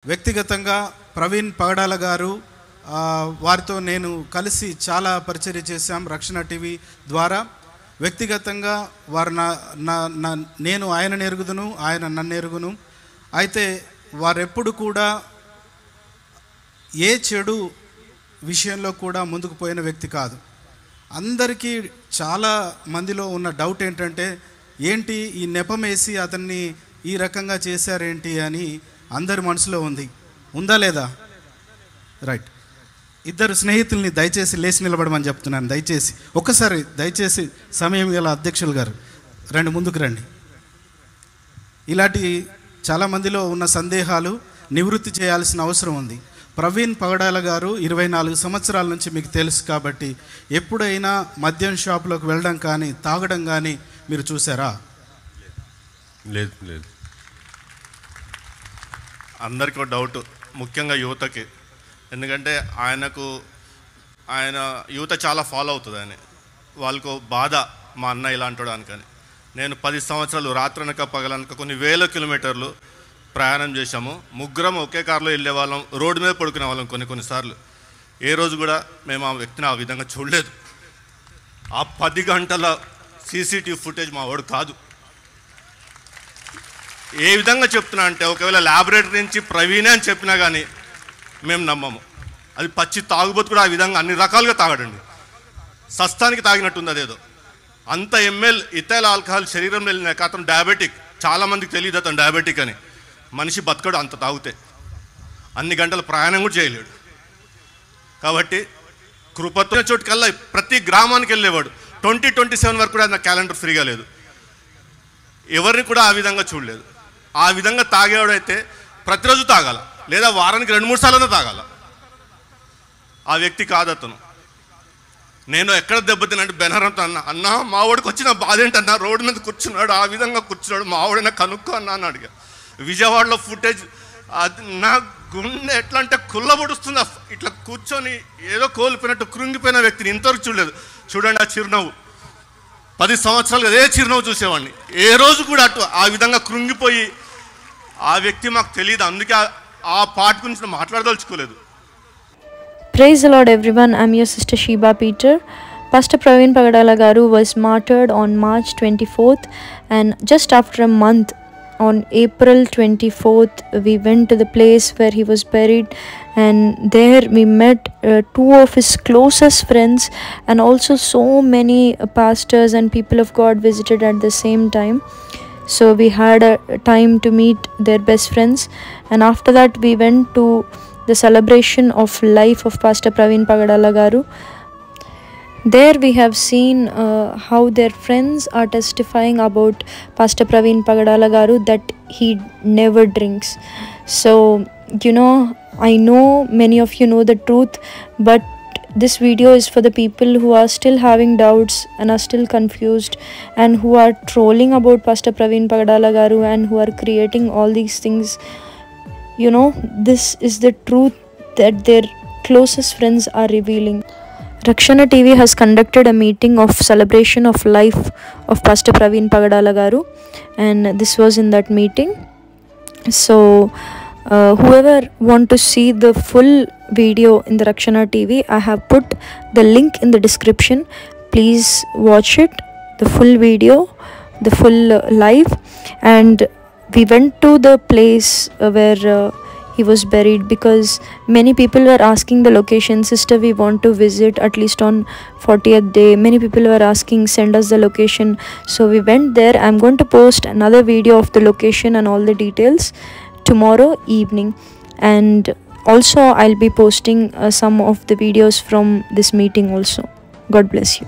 వ్యక్తిగతంగా ప్రవీణ్ పగడాల గారు వారితో నేను కలిసి చాలా పరిచర్య చేశాం రక్షణ టీవీ ద్వారా. వ్యక్తిగతంగా వారు నేను ఆయనను ఎరుగుదును, ఆయన నన్ను ఎరుగును. అయితే వారెప్పుడు కూడా ఏ చెడు విషయంలో కూడా ముందుకు పోయిన వ్యక్తి కాదు. అందరికీ చాలా మందిలో ఉన్న డౌట్ ఏంటంటే, ఏంటి ఈ నెపమేసి అతన్ని ఈ రకంగా చేశారేంటి అని అందరి మనసులో ఉందా లేదా? రైట్. ఇద్దరు స్నేహితుల్ని దయచేసి లేచి నిలబడమని చెప్తున్నాను. దయచేసి సమయం గల అధ్యక్షులు గారు రండి, ముందుకు రండి. ఇలాంటి చాలామందిలో ఉన్న సందేహాలు నివృత్తి చేయాల్సిన అవసరం ఉంది. ప్రవీణ్ పగడాల గారు 24 సంవత్సరాల నుంచి మీకు తెలుసు కాబట్టి ఎప్పుడైనా మద్యం షాపులోకి వెళ్ళడం కానీ తాగడం కానీ మీరు చూసారా? లేదు. అందరికీ డౌట్, ముఖ్యంగా యువతకి. ఎందుకంటే ఆయన యువత చాలా ఫాలో అవుతుంది. వాళ్ళకు బాధ, మా అన్న ఇలా అంటాడు అనుకని. నేను 10 సంవత్సరాలు రాత్రనక పగలనక కొన్ని వేల కిలోమీటర్లు ప్రయాణం చేశాము. ముగ్గురం ఒకే కారులో వెళ్ళే వాళ్ళం, రోడ్డు మీద పడుకునే వాళ్ళం కొన్నిసార్లు. ఏ రోజు కూడా మేము ఆ వ్యక్తిని ఆ విధంగా చూడలేదు. ఆ 10 గంటల సీసీటీవీ ఫుటేజ్ మా వాడు కాదు. ఏ విధంగా చెప్తున్నా అంటే, ఒకవేళ ల్యాబొరేటరీ నుంచి ప్రవీణే అని చెప్పినా కానీ మేము నమ్మము. అది పచ్చి తాగుబోతు కూడా ఆ విధంగా అన్ని రకాలుగా తాగడండి. సస్తానికి తాగినట్టుంది అదేదో. అంత ఎంఎల్ ఇథైల్ ఆల్కహాల్ శరీరంలో వెళ్ళినాక అతను డయాబెటిక్. చాలామందికి తెలియదు అతను డయాబెటిక్ అని. మనిషి బతకడు అంత తాగితే. అన్ని గంటల ప్రయాణం కూడా చేయలేడు. కాబట్టి కృపతో చోటుకల్లా ప్రతి గ్రామానికి వెళ్ళేవాడు. 2027 వరకు కూడా నా క్యాలెండర్ ఫ్రీగా లేదు. ఎవరిని కూడా ఆ విధంగా చూడలేదు. ఆ విధంగా తాగేవాడైతే ప్రతిరోజు తాగాల, లేదా వారానికి 2-3 సార్లు తాగాల. ఆ వ్యక్తి కాదు అతను. నేను ఎక్కడ దెబ్బతినంటే బెనరంతో అన్న మా వాడికి వచ్చిన బాధ ఏంటన్నా, రోడ్డు మీద కూర్చున్నాడు, ఆ విధంగా కూర్చున్నాడు, మా వాడైనా కనుక్కో అని అడిగా. విజయవాడలో ఫుటేజ్, అది నా గుండె ఎట్లా అంటే కుళ్ళబొడుస్తుంది. ఇట్లా కూర్చొని ఏదో కోల్పోయినట్టు కృంగిపోయిన వ్యక్తిని ఇంతవరకు చూడలేదు. చూడండి ఆ చిరునవ్వు. 10 సంవత్సరాలు అదే చిరునవ్వు చూసేవాడిని. ఏ రోజు కూడా ఆ విధంగా కృంగిపోయి ఆ వ్యక్తి మాకు తెలియదు. అందుకే ఆ పాట గురించి మాట్లాడదలుచుకోలేదు. Praise the Lord everyone. I'm your sister Sheba Peter. Pastor Praveen Pagadala Garu was martyred on March 24th, and just after a month, on April 24th, we went to the place where he was buried, and there we met 2 of his closest friends, and also so many pastors and people of God visited at the same time. So we had a time to meet their best friends, and after that we went to the celebration of life of Pastor Praveen Pagadala Garu. There we have seen how their friends are testifying about Pastor Praveen Pagadala Garu that he never drinks. So I know many of you know the truth, but this video is for the people who are still having doubts and are still confused and who are trolling about Pastor Praveen Pagadala Garu and who are creating all these things. This is the truth that their closest friends are revealing. Rakshana TV has conducted a meeting of celebration of life of Pastor Praveen Pagadala Garu, and this was in that meeting. So whoever want to see the full video in the Rakshana TV, I have put the link in the description. Please watch it, the full video, the full live. And we went to the place where he was buried, because many people were asking the location. Sister, we want to visit at least on 40th day. Many people were asking, send us the location. So we went there. I'm going to post another video of the location and all the details tomorrow evening, and also I'll be posting some of the videos from this meeting also. God bless you.